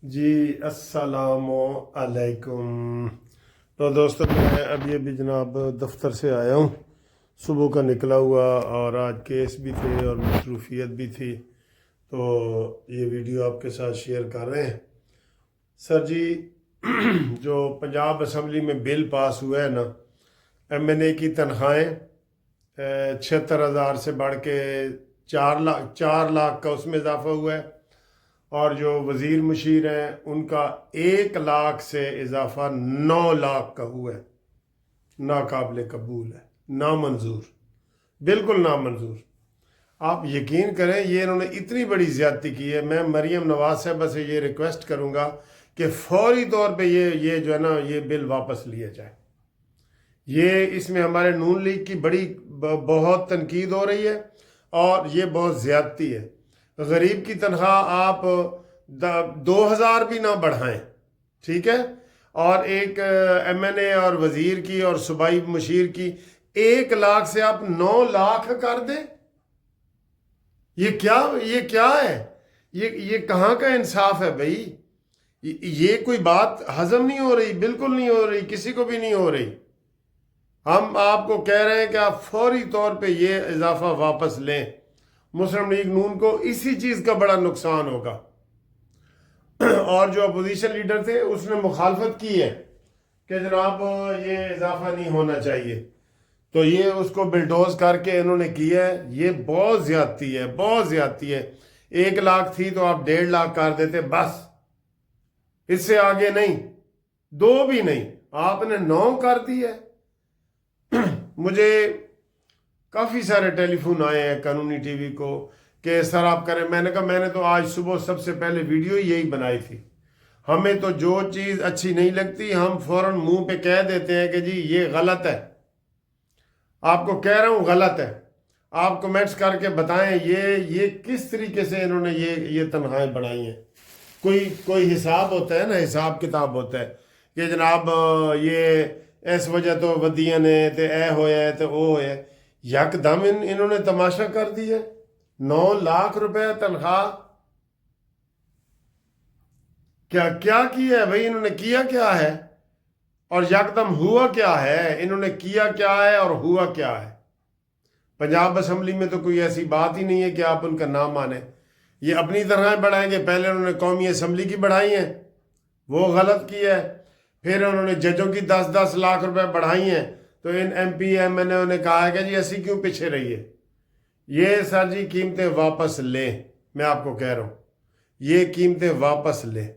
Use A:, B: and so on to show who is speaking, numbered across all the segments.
A: جی السلام علیکم۔ تو دوستوں میں ابھی جناب دفتر سے آیا ہوں، صبح کا نکلا ہوا، اور آج کیس بھی تھے اور مصروفیت بھی تھی، تو یہ ویڈیو آپ کے ساتھ شیئر کر رہے ہیں۔ سر جی، جو پنجاب اسمبلی میں بل پاس ہوا ہے نا، ایم این اے کی تنخواہیں 76,000 سے بڑھ کے 4 لاکھ کا اس میں اضافہ ہوا ہے، اور جو وزیر مشیر ہیں ان کا 1 لاکھ سے اضافہ 9 لاکھ کا ہوا ہے۔ ناقابل قبول ہے، نامنظور، بالکل نامنظور۔ آپ یقین کریں، یہ انہوں نے اتنی بڑی زیادتی کی ہے۔ میں مریم نواز صاحبہ سے یہ ریکویسٹ کروں گا کہ فوری طور پہ یہ جو ہے نا، یہ بل واپس لیا جائے۔ اس میں ہمارے نون لیگ کی بہت تنقید ہو رہی ہے، اور یہ بہت زیادتی ہے۔ غریب کی تنخواہ آپ 2,000 بھی نہ بڑھائیں، ٹھیک ہے، اور ایک ایم این اے اور وزیر کی اور صوبائی مشیر کی 1 لاکھ سے آپ 9 لاکھ کر دیں۔ یہ کیا ہے؟ یہ کہاں کا انصاف ہے بھائی؟ یہ کوئی بات ہضم نہیں ہو رہی، بالکل نہیں ہو رہی، کسی کو بھی نہیں ہو رہی۔ ہم آپ کو کہہ رہے ہیں کہ آپ فوری طور پہ یہ اضافہ واپس لیں۔ مسلم لیگ نون کو اسی چیز کا بڑا نقصان ہوگا، اور جو اپوزیشن لیڈر تھے اس نے مخالفت کی ہے کہ جناب یہ اضافہ نہیں ہونا چاہیے، تو یہ اس کو بلڈوز کر کے انہوں نے کیا ہے۔ یہ بہت زیادتی ہے، بہت زیادتی ہے۔ 1 لاکھ تھی تو آپ 1.5 لاکھ کر دیتے، بس، اس سے آگے نہیں، 2 بھی نہیں، آپ نے 9 کر دی ہے۔ مجھے کافی سارے ٹیلی فون آئے ہیں قانونی ٹی وی کو کہ سر آپ کریں۔ میں نے کہا میں نے تو آج صبح سب سے پہلے ویڈیو یہی بنائی تھی۔ ہمیں تو جو چیز اچھی نہیں لگتی ہم فوراً منہ پہ کہہ دیتے ہیں کہ جی یہ غلط ہے، آپ کو کہہ رہا ہوں غلط ہے۔ آپ کمنٹس کر کے بتائیں یہ کس طریقے سے انہوں نے یہ تنخواہیں بڑھائی ہیں۔ کوئی حساب ہوتا ہے نا، حساب کتاب ہوتا ہے کہ جناب یہ اس وجہ تو ودیاں نے تے اے ہویا ہے تے او ہویا ہے۔ یک دم انہوں نے تماشا کر دیا۔ 9 لاکھ روپے تنخواہ، کیا ہے بھائی؟ انہوں نے کیا کیا ہے اور یکدم ہوا کیا ہے؟ انہوں نے کیا کیا ہے اور ہوا کیا ہے؟ پنجاب اسمبلی میں تو کوئی ایسی بات ہی نہیں ہے کہ آپ ان کا نام مانیں۔ یہ اپنی طرح بڑھائیں گے۔ پہلے انہوں نے قومی اسمبلی کی بڑھائی ہیں، وہ غلط کی ہے۔ پھر انہوں نے ججوں کی 10-10 لاکھ روپے بڑھائی ہیں، تو ان ایم پی ایم این اے نے کہا ہے کہ جی اسی کیوں پیچھے رہیے۔ یہ سر جی قیمتیں واپس لیں، میں آپ کو کہہ رہا ہوں، یہ قیمتیں واپس لیں،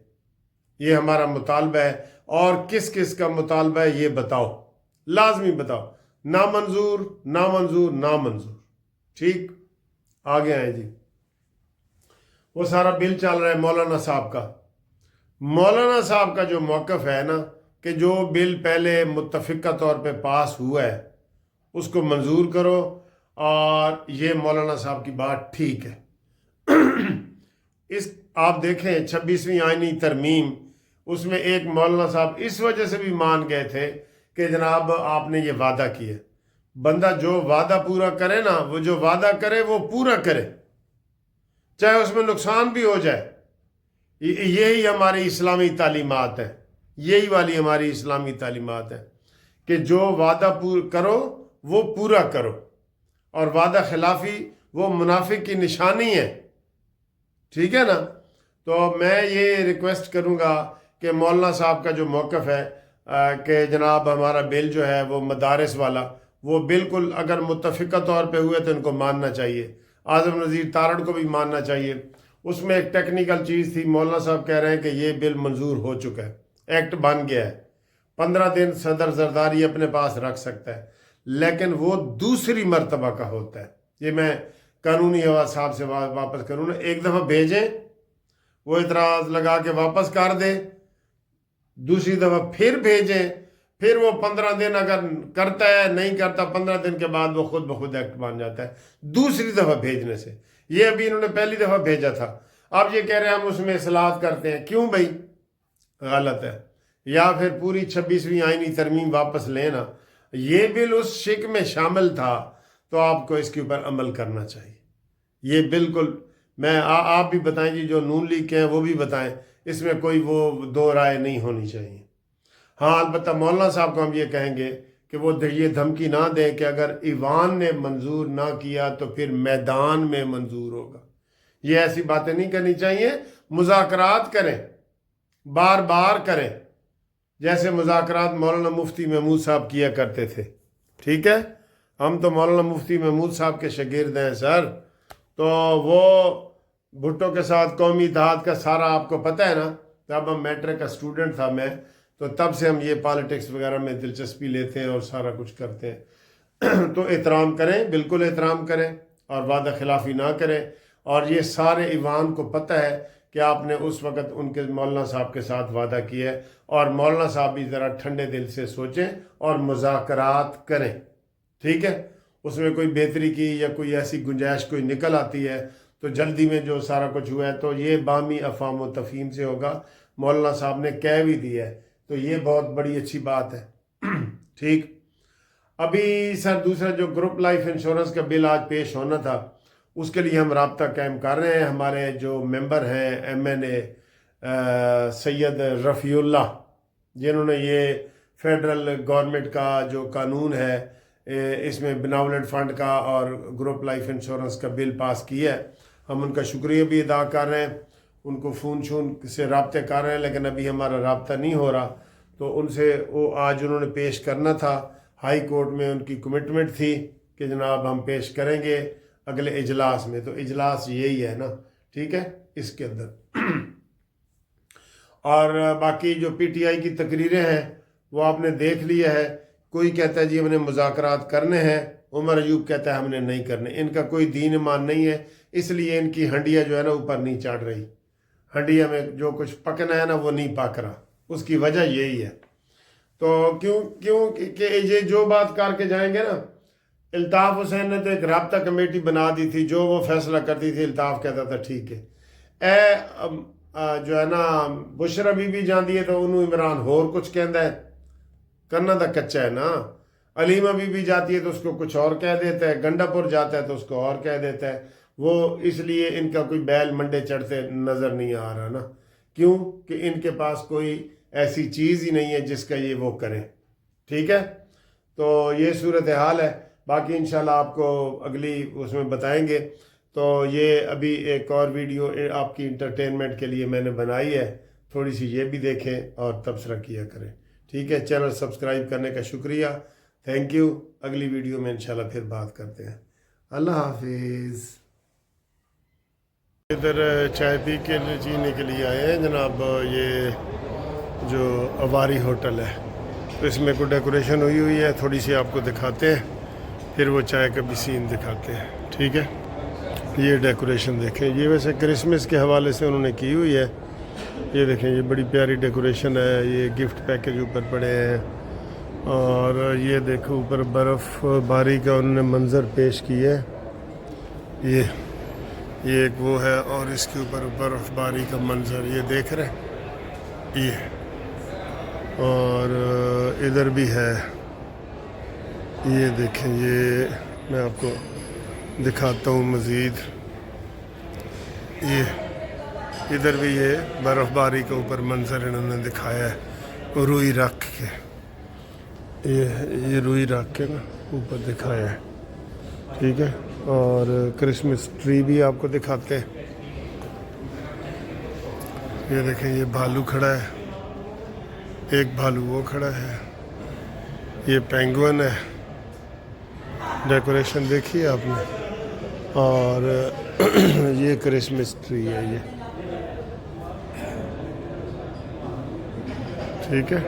A: یہ ہمارا مطالبہ ہے۔ اور کس کس کا مطالبہ ہے یہ بتاؤ، لازمی بتاؤ۔ نامنظور، نامنظور، نامنظور۔ ٹھیک، آگے آئیں جی۔ وہ سارا بل چل رہا ہے مولانا صاحب کا۔ مولانا صاحب کا جو موقف ہے نا کہ جو بل پہلے متفقہ طور پہ پاس ہوا ہے اس کو منظور کرو، اور یہ مولانا صاحب کی بات ٹھیک ہے۔ آپ دیکھیں 26ویں آئینی ترمیم، اس میں ایک مولانا صاحب اس وجہ سے بھی مان گئے تھے کہ جناب آپ نے یہ وعدہ کیا۔ بندہ جو وعدہ پورا کرے نا، وہ جو وعدہ کرے وہ پورا کرے، چاہے اس میں نقصان بھی ہو جائے۔ یہی ہماری اسلامی تعلیمات ہے، یہی والی ہماری اسلامی تعلیمات ہے کہ جو وعدہ کرو وہ پورا کرو، اور وعدہ خلافی وہ منافق کی نشانی ہے، ٹھیک ہے نا۔ تو میں یہ ریکویسٹ کروں گا کہ مولانا صاحب کا جو موقف ہے کہ جناب ہمارا بل جو ہے وہ مدارس والا، وہ بالکل اگر متفقہ طور پہ ہوئے تو ان کو ماننا چاہیے۔ اعظم نذیر تارڑ کو بھی ماننا چاہیے۔ اس میں ایک ٹیکنیکل چیز تھی، مولانا صاحب کہہ رہے ہیں کہ یہ بل منظور ہو چکا ہے، ایکٹ بن گیا ہے، 15 دن صدر زرداری اپنے پاس رکھ سکتا ہے، لیکن وہ دوسری مرتبہ کا ہوتا ہے۔ یہ میں قانونی حوالہ صاحب سے واپس کروں نا، ایک دفعہ بھیجیں، وہ اعتراض لگا کے واپس کر دیں، دوسری دفعہ پھر بھیجیں، پھر وہ 15 دن اگر کرتا ہے، نہیں کرتا 15 دن کے بعد وہ خود بخود ایکٹ بن جاتا ہے دوسری دفعہ بھیجنے سے۔ یہ ابھی انہوں نے پہلی دفعہ بھیجا تھا، اب یہ کہہ رہے ہیں ہم اس میں اصلاحات کرتے ہیں۔ کیوں بھائی؟ غلط ہے۔ یا پھر پوری 26ویں آئینی ترمیم واپس لینا۔ یہ بل اس شک میں شامل تھا تو آپ کو اس کے اوپر عمل کرنا چاہیے۔ یہ بالکل، آپ بھی بتائیں جی، جو نون لیگ کے ہیں وہ بھی بتائیں، اس میں کوئی وہ دو رائے نہیں ہونی چاہیے۔ ہاں البتہ مولانا صاحب کو ہم یہ کہیں گے کہ وہ یہ دھمکی نہ دیں کہ اگر ایوان نے منظور نہ کیا تو پھر میدان میں منظور ہوگا، یہ ایسی باتیں نہیں کرنی چاہیے۔ مذاکرات کریں، بار بار کریں، جیسے مذاکرات مولانا مفتی محمود صاحب کیا کرتے تھے، ٹھیک ہے؟ ہم تو مولانا مفتی محمود صاحب کے شاگرد ہیں سر، تو وہ بھٹو کے ساتھ قومی اتحاد کا سارا آپ کو پتہ ہے نا، جب ہم میٹرک کا اسٹوڈنٹ تھا میں، تو تب سے ہم یہ پالیٹکس وغیرہ میں دلچسپی لیتے ہیں اور سارا کچھ کرتے ہیں۔ تو احترام کریں، بالکل احترام کریں اور وعدہ خلافی نہ کریں۔ اور یہ سارے ایوان کو پتہ ہے کہ آپ نے اس وقت ان کے مولانا صاحب کے ساتھ وعدہ کیا ہے، اور مولانا صاحب بھی ذرا ٹھنڈے دل سے سوچیں اور مذاکرات کریں، ٹھیک ہے؟ اس میں کوئی بہتری کی یا کوئی ایسی گنجائش کوئی نکل آتی ہے تو جلدی میں جو سارا کچھ ہوا ہے تو یہ باہمی افہام و تفہیم سے ہوگا، مولانا صاحب نے کہہ بھی دیا ہے، تو یہ بہت بڑی اچھی بات ہے، ٹھیک۔ ابھی سر دوسرا جو گروپ لائف انشورنس کا بل آج پیش ہونا تھا، اس کے لیے ہم رابطہ قائم کر رہے ہیں۔ ہمارے جو ممبر ہیں ایم این اے سید رفیع اللہ، جنہوں نے یہ فیڈرل گورنمنٹ کا جو قانون ہے اس میں بناولٹ فنڈ کا اور گروپ لائف انشورنس کا بل پاس کیا ہے، ہم ان کا شکریہ بھی ادا کر رہے ہیں، ان کو فون سے رابطے کر رہے ہیں، لیکن ابھی ہمارا رابطہ نہیں ہو رہا، تو ان سے وہ آج انہوں نے پیش کرنا تھا، ہائی کورٹ میں ان کی کمٹمنٹ تھی کہ جناب ہم پیش کریں گے اگلے اجلاس میں، تو اجلاس یہی ہے نا، ٹھیک ہے، اس کے اندر۔ اور باقی جو پی ٹی آئی کی تقریریں ہیں وہ آپ نے دیکھ لیا ہے، کوئی کہتا ہے جی ہم نے مذاکرات کرنے ہیں، عمر ایوب کہتا ہے ہم نے نہیں کرنے، ان کا کوئی دین ایمان نہیں ہے، اس لیے ان کی ہنڈیا جو ہے نا اوپر نہیں چڑھ رہی، ہنڈیا میں جو کچھ پکنا ہے نا وہ نہیں پک رہا، اس کی وجہ یہی ہے۔ تو کیوں کہ یہ جو بات کر کے جائیں گے نا، الطاف حسین نے تو ایک رابطہ کمیٹی بنا دی تھی، جو وہ فیصلہ کرتی تھی الطاف کہتا تھا ٹھیک ہے، جو ہے نا بشرا بی بی جاندی ہے تو انہوں عمران ہور کچھ کہندا ہے، کرنا تو کچا ہے نا، علیمہ بی بی جاتی ہے تو اس کو کچھ اور کہہ دیتا ہے، گنڈا پور جاتا ہے تو اس کو اور کہہ دیتا ہے، وہ اس لیے ان کا کوئی بیل منڈے چڑھتے نظر نہیں آ رہا نا، کیوں کہ ان کے پاس کوئی ایسی چیز ہی نہیں ہے جس کا یہ وہ کریں، ٹھیک ہے؟ تو یہ صورتحال ہے، باقی انشاءاللہ آپ کو اگلی اس میں بتائیں گے۔ تو یہ ابھی ایک اور ویڈیو آپ کی انٹرٹینمنٹ کے لیے میں نے بنائی ہے، تھوڑی سی یہ بھی دیکھیں اور تبصرہ کیا کریں، ٹھیک ہے؟ چینل سبسکرائب کرنے کا شکریہ، تھینک یو، اگلی ویڈیو میں انشاءاللہ پھر بات کرتے ہیں، اللہ حافظ۔ ادھر چائے پی کے جینے کے لیے آئے ہیں جناب، یہ جو اواری ہوٹل ہے، تو اس میں کوئی ڈیکوریشن ہوئی ہے، تھوڑی سی آپ کو دکھاتے ہیں، پھر وہ چائے کا بھی سین دکھاتے ہیں، ٹھیک ہے؟ یہ ڈیکوریشن دیکھیں، یہ ویسے کرسمس کے حوالے سے انہوں نے کی ہوئی ہے، یہ دیکھیں یہ بڑی پیاری ڈیکوریشن ہے، یہ گفٹ پیکج اوپر پڑے ہیں، اور یہ دیکھو اوپر برف باری کا انہوں نے منظر پیش کیا ہے، یہ ایک وہ ہے، اور اس کے اوپر برف باری کا منظر یہ دیکھ رہے ہیں، یہ اور ادھر بھی ہے، یہ دیکھیں، یہ میں آپ کو دکھاتا ہوں مزید، یہ ادھر بھی یہ برف باری کے اوپر منظر انہوں نے دکھایا ہے، روئی رکھ کے، یہ روئی رکھ کے نا اوپر دکھایا ہے، ٹھیک ہے؟ اور کرسمس ٹری بھی آپ کو دکھاتے ہیں، یہ دیکھیں یہ بھالو کھڑا ہے، ایک بھالو وہ کھڑا ہے، یہ پینگوئن ہے، ڈیکوریشن دیکھی آپ نے، اور یہ کرسمس ٹری ہے، یہ ٹھیک ہے،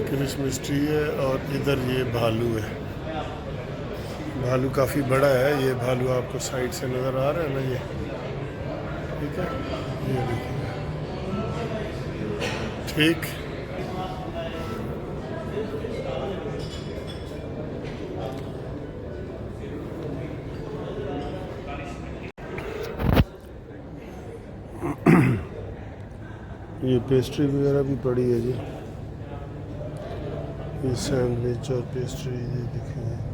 A: کرسمس ٹری ہے، اور ادھر یہ بھالو ہے، بھالو کافی بڑا ہے، یہ بھالو آپ کو سائڈ سے نظر آ رہا ہے نا، یہ ٹھیک ہے، یہ دیکھیے، ٹھیک۔ یہ پیسٹری وغیرہ بھی پڑی ہے جی، یہ سینڈوچ اور پیسٹری، یہ دیکھیں